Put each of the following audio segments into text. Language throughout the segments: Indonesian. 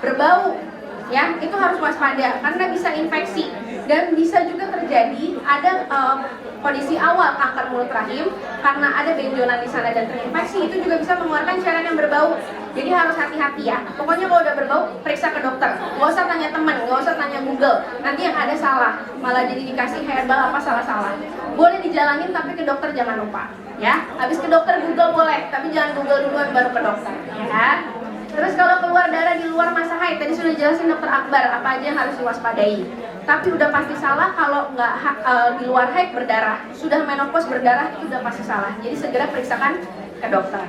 berbau, ya itu harus waspada karena bisa infeksi dan bisa juga terjadi ada kondisi awal kanker mulut rahim karena ada benjolan di sana dan terinfeksi, itu juga bisa mengeluarkan cairan yang berbau. Jadi harus hati-hati ya. Pokoknya kalau udah berbau periksa ke dokter. Nggak usah tanya teman, nggak usah tanya Google. Nanti yang ada salah, malah jadi dikasih herbal apa salah-salah. Boleh dijalanin tapi ke dokter jangan lupa. Ya, habis ke dokter Google boleh, tapi jangan Google duluan baru ke dokter. Ya. Terus kalau keluar darah di luar masa haid, tadi sudah jelasin dokter Akbar apa aja yang harus diwaspadai. Tapi udah pasti salah kalau nggak di luar haid berdarah, sudah menopause berdarah itu udah pasti salah. Jadi segera periksakan ke dokter.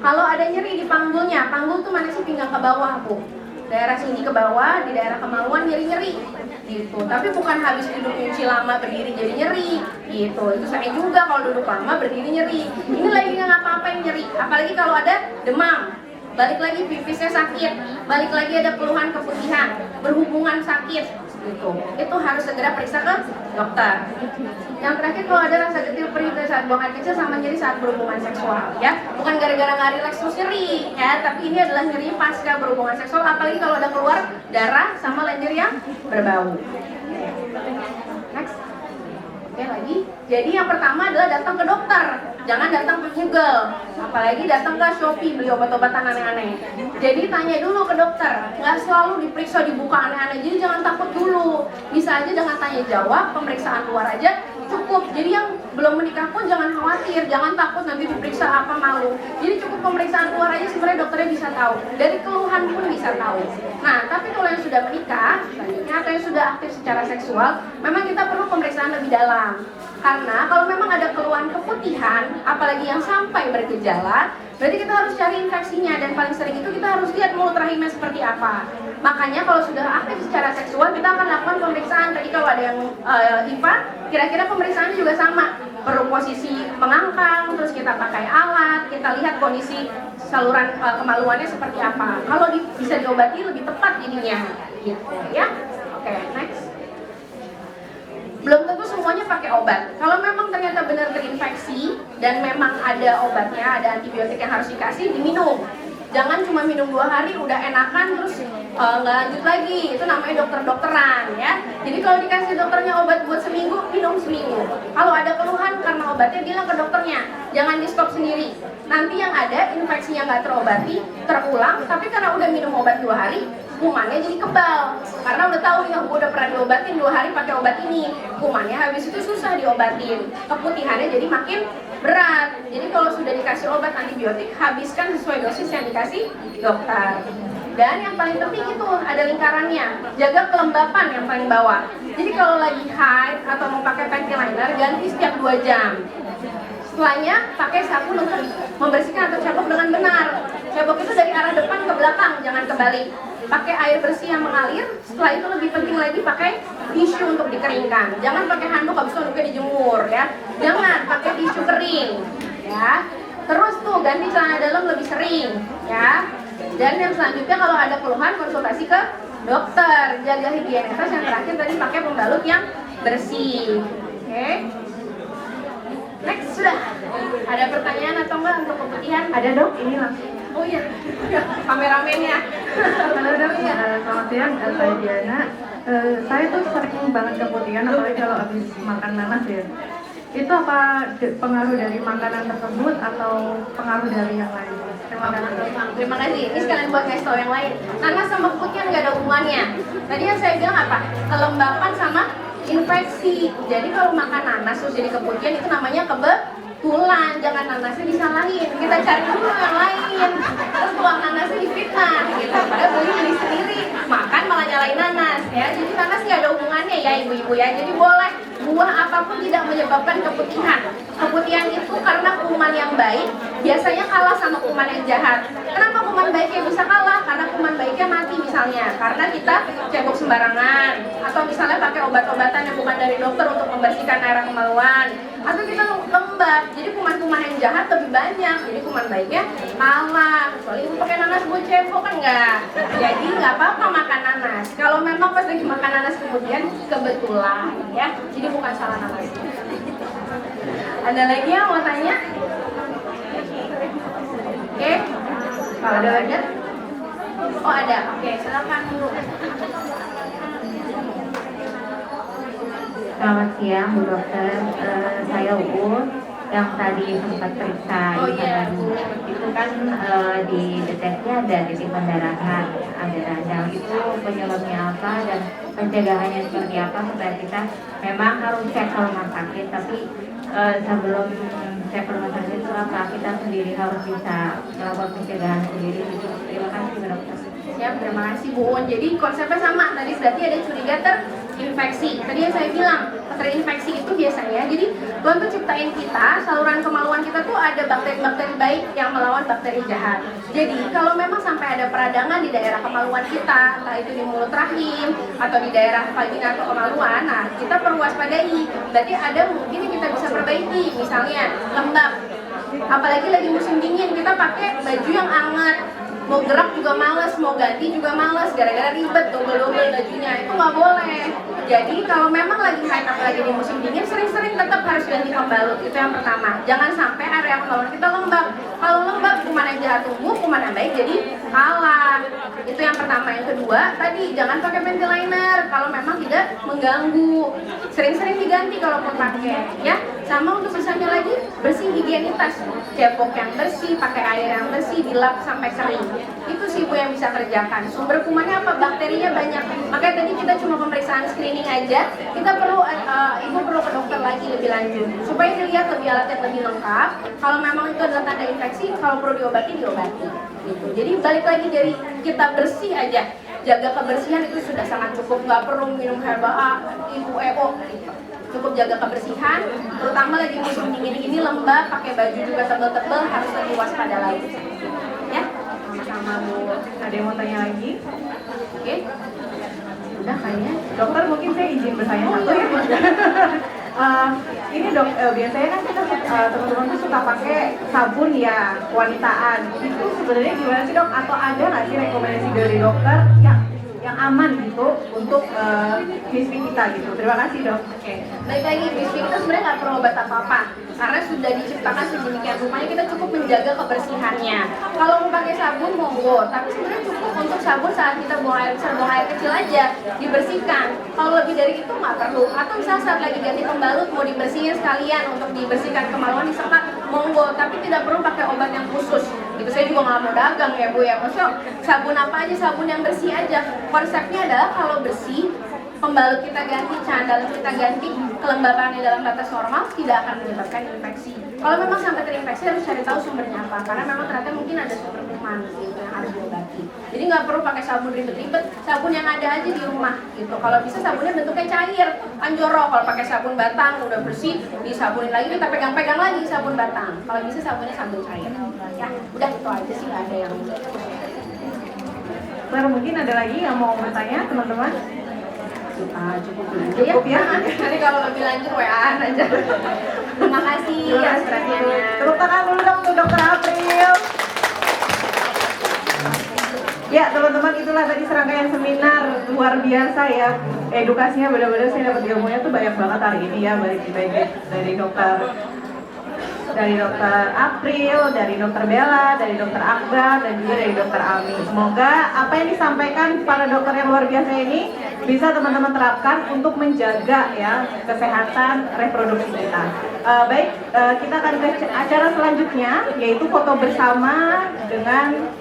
Kalau ada nyeri di panggulnya, panggul tuh mana sih pinggang ke bawah Bu? Daerah sini ke bawah, di daerah kemaluan nyeri-nyeri gitu. Tapi bukan habis duduk nyuci lama berdiri jadi nyeri gitu. Itu saya juga kalau duduk lama berdiri nyeri. Ini lagi nggak ngapa-ngapain nyeri, apalagi kalau ada demam. Balik lagi pipisnya sakit, balik lagi ada keluhan keputihan, berhubungan sakit gitu. Itu harus segera periksa ke dokter. Yang terakhir kalau ada rasa getir perih saat buang air kecil sama nyeri saat berhubungan seksual ya. Bukan gara-gara nggak rileks terus nyeri ya, tapi ini adalah nyeri pasca berhubungan seksual, apalagi kalau ada keluar darah sama lendir yang berbau. Next. Oke lagi. Jadi yang pertama adalah datang ke dokter. Jangan datang ke Google, apalagi datang ke Shopee beli obat-obatan aneh-aneh. Jadi tanya dulu ke dokter, nggak selalu diperiksa dibuka aneh-aneh. Jadi jangan takut dulu, bisa aja dengan tanya jawab, pemeriksaan luar aja cukup. Jadi yang belum menikah pun jangan khawatir, jangan takut nanti diperiksa apa malu. Jadi cukup pemeriksaan luar aja sebenarnya dokternya bisa tahu, dari keluhan pun bisa tahu. Nah tapi kalau yang sudah menikah, selanjutnya atau yang sudah aktif secara seksual, memang kita perlu pemeriksaan lebih dalam. Karena kalau memang ada keluhan keputihan, apalagi yang sampai bergejala, berarti kita harus cari infeksinya, dan paling sering itu kita harus lihat mulut rahimnya seperti apa. Makanya kalau sudah aktif secara seksual, kita akan lakukan pemeriksaan. Tadi kalau ada yang IVA, kira-kira pemeriksaannya juga sama. Perlu posisi mengangkang, terus kita pakai alat, kita lihat kondisi saluran kemaluannya seperti apa. Kalau bisa diobati lebih tepat jadinya, gitu ya. Oke, next. Belum tentu semuanya pakai obat. Kalau memang ternyata benar terinfeksi dan memang ada obatnya, ada antibiotik yang harus dikasih, diminum. Jangan cuma minum 2 hari udah enakan terus nggak lanjut lagi. Itu namanya dokter-dokteran ya. Jadi kalau dikasih dokternya obat buat seminggu, minum seminggu. Kalau ada keluhan karena obatnya, bilang ke dokternya. Jangan di stop sendiri. Nanti yang ada infeksinya nggak terobati, terulang. Tapi karena udah minum obat 2 hari, kumannya jadi kebal. Karena udah tahu ya, gue udah pernah diobatin 2 hari pakai obat ini. Kumannya habis itu susah diobatin. Keputihannya jadi makin berat. Jadi kalau sudah dikasih obat antibiotik, habiskan sesuai dosis yang dikasih dokter. Dan yang paling penting itu ada lingkarannya. Jaga kelembapan yang paling bawah. Jadi kalau lagi haid atau mau pakai panty liner, ganti setiap 2 jam. Setelahnya pakai sabun untuk membersihkan atau cebok dengan benar. Cebok itu dari arah depan ke belakang, jangan kebalik. Pakai air bersih yang mengalir. Setelah itu lebih penting lagi pakai tisu untuk dikeringkan. Jangan pakai handuk habis itu handuknya dijemur ya. Jangan pakai tisu kering ya. Terus tuh ganti celana dalam lebih sering ya. Dan yang selanjutnya kalau ada keluhan konsultasi ke dokter. Jaga higienitas. Yang terakhir tadi pakai pembalut yang bersih. Oke. Next sudah. Ada pertanyaan atau enggak untuk keputihan? Ada dok? Ini langsung. Oh iya, kameramennya. Halo dok, selamat siang, saya Diana. Saya tuh sering banget keputihan, apalagi kalau habis makan nanas ya. Itu apa pengaruh dari makanan tersebut atau pengaruh dari yang lain? Terima kasih. Terima kasih. Ini sekalian buat ngasih tau yang lain. Nanas sama keputihan nggak ada hubungannya. Tadi yang saya bilang apa? Kelembapan sama infeksi. Jadi kalau makan nanas terus jadi keputihan itu namanya kebetulan. Jangan nanasnya disalahin. Kita cari dulu yang lain. Terus tuang nanasnya difitnah gitu. Padahal beli sendiri. Makan malah nyalain nanas ya. Jadi nanas nggak ada hubungannya ya ibu-ibu ya. Jadi boleh buah apapun tidak menyebabkan keputihan. Keputihan itu karena kuman yang baik biasanya kalah sama kuman yang jahat. Kenapa kuman baiknya bisa kalah? Karena kuman baiknya mati misalnya. Karena kita cebok sembarangan. Atau misalnya pakai obat-obatan yang bukan dari dokter untuk membersihkan daerah kemaluan. Atau kita lembab. Jadi kuman-kuman yang jahat lebih banyak. Jadi kuman baiknya kalah. Kecuali ibu pakai nanas buat cebok kan enggak. Jadi nggak apa-apa makan nanas. Kalau memang pas lagi makan nanas kemudian kebetulan ya. Jadi bukan salah nanas. Ada lagi yang mau tanya? Oke. Kalau ada lagi? Oh ada, oke silakan dulu. Selamat siang Bu Dokter, saya Uus yang tadi sempat periksa Oh iya. itu kan dideteksi ada titik pendarahan, ada radang. Itu penyebabnya apa dan pencegahannya seperti apa supaya kita memang harus cek ke rumah sakit, tapi sebelum cek ke rumah sakit itu apa kita sendiri harus bisa melakukan pencegahan sendiri gitu. Terima kasih Bu Dokter. Siap, terima kasih Bu Un. Jadi konsepnya sama, tadi berarti ada curiga terinfeksi. Tadi yang saya bilang, terinfeksi itu biasanya, jadi Tuhan tuh ciptain kita, saluran kemaluan kita tuh ada bakteri-bakteri baik yang melawan bakteri jahat. Jadi kalau memang sampai ada peradangan di daerah kemaluan kita, entah itu di mulut rahim atau di daerah vagina atau kemaluan, nah kita perlu waspadai. Berarti ada mungkin yang kita bisa perbaiki, misalnya lembab. Apalagi lagi musim dingin, kita pakai baju yang hangat, mau gerak juga males, mau ganti juga males, gara-gara ribet double-double bajunya, itu nggak boleh. Jadi kalau memang lagi haid apalagi di musim dingin, sering-sering tetap harus ganti pembalut, itu yang pertama. Jangan sampai area kemaluan kita lembab. Kalau lembab, kuman yang jahat tumbuh, kuman yang baik jadi kalah. Itu yang pertama. Yang kedua, tadi jangan pakai panty liner kalau memang tidak mengganggu. Sering-sering diganti kalaupun pakai, ya. Sama untuk sisanya lagi, bersih higienitas, cebok yang bersih, pakai air yang bersih, dilap sampai kering. Itu sih Bu yang bisa kerjakan. Sumber kumannya apa? Bakterinya banyak. Makanya tadi kita cuma pemeriksaan screening aja. Kita perlu Ibu perlu ke dokter lagi lebih lanjut supaya dilihat lebih alatnya lebih lengkap. Kalau memang itu adalah tanda infeksi, kalau perlu diobati diobati. Gitu. Jadi balik lagi dari kita bersih aja. Jaga kebersihan itu sudah sangat cukup. Nggak perlu minum herbal A, Ibu EO. Cukup jaga kebersihan, terutama lagi musim dingin ini lembab, pakai baju juga tebal-tebal, harus lebih waspada lagi. Ya, Sama Bu. Ada yang mau tanya lagi? oke. Udah kayaknya. Dokter, mungkin saya izin bertanya satu ya. Ini dok, biasanya kan kita teman-teman tuh suka pakai sabun ya wanitaan. Itu sebenarnya gimana sih dok? Atau ada nggak sih rekomendasi dari dokter yang aman gitu untuk misfi kita gitu? Terima kasih dok. Oke, balik lagi, misfi kita sebenarnya nggak perlu obat apa-apa karena sudah diciptakan sedemikian rupanya, kita cukup menjaga kebersihannya. Kalau mau pakai sabun monggo, tapi sebenarnya cukup untuk sabun saat kita buang air besar, buang air kecil aja dibersihkan. Kalau lebih dari itu nggak perlu. Atau misalnya saat lagi ganti pembalut mau dibersihin sekalian untuk dibersihkan kemaluan disekat, monggo, tapi tidak perlu pakai obat yang khusus. Itu saya juga nggak mau dagang ya Bu ya. Maksudnya sabun apa aja, sabun yang bersih aja. Konsepnya adalah kalau bersih, pembalut kita ganti, candal kita ganti, kelembabannya dalam batas normal, tidak akan menyebabkan infeksi. Kalau memang sampai terinfeksi harus cari tahu sumbernya apa, karena memang ternyata mungkin ada sumber kuman gitu yang harus diobati. Jadi nggak perlu pakai sabun ribet-ribet, sabun yang ada aja di rumah gitu. Kalau bisa sabunnya bentuknya cair, kan jorok. Kalau pakai sabun batang udah bersih, disabunin lagi, kita pegang-pegang lagi sabun batang. Kalau bisa sabunnya sabun cair. Ya, udah itu aja sih, nggak ada yang Dokter, mungkin ada lagi yang mau bertanya teman-teman? cukup dulu Cukup ya? Nanti kalau lebih lanjut WA aja. Terima kasih atas perhatiannya. Tepuk tangan dulu dong untuk Dokter April. Ya teman-teman, itulah tadi serangkaian seminar luar biasa ya. Edukasinya benar-benar saya dapat ilmunya tuh banyak banget hari ini ya, baik dari Dokter April, dari Dokter Bella, dari Dokter Akbar, dan juga dari Dokter Ami. Semoga apa yang disampaikan para dokter yang luar biasa ini bisa teman-teman terapkan untuk menjaga ya kesehatan reproduksi kita. Kita akan ke acara selanjutnya, yaitu foto bersama dengan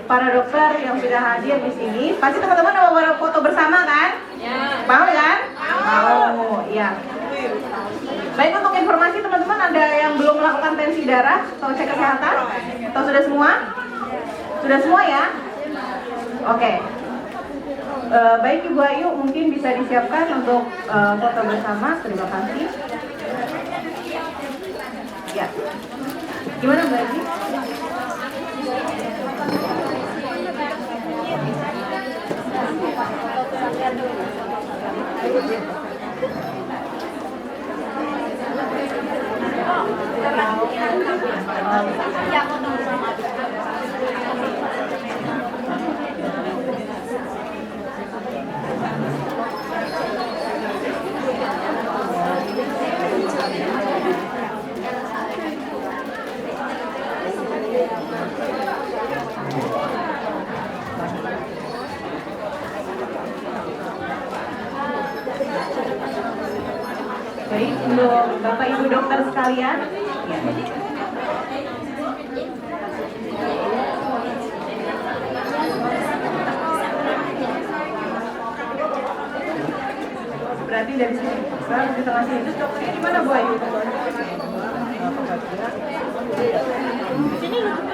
para dokter yang sudah hadir di sini. Pasti teman-teman mau foto bersama kan? Ya. Mau kan? Mau, ya. Baik, untuk informasi teman-teman, ada yang belum melakukan tensi darah atau cek kesehatan? Atau sudah semua? Sudah semua ya? Oke. Baik Ibu Ayu, mungkin bisa disiapkan untuk foto bersama. Terima kasih. Ya. Gimana Mbak Ayu? Baik, untuk Bapak Ibu dokter sekalian, ya. Berarti dari sini, baru di tengah sini. Terus dokternya di mana Bu Ayu? Sini.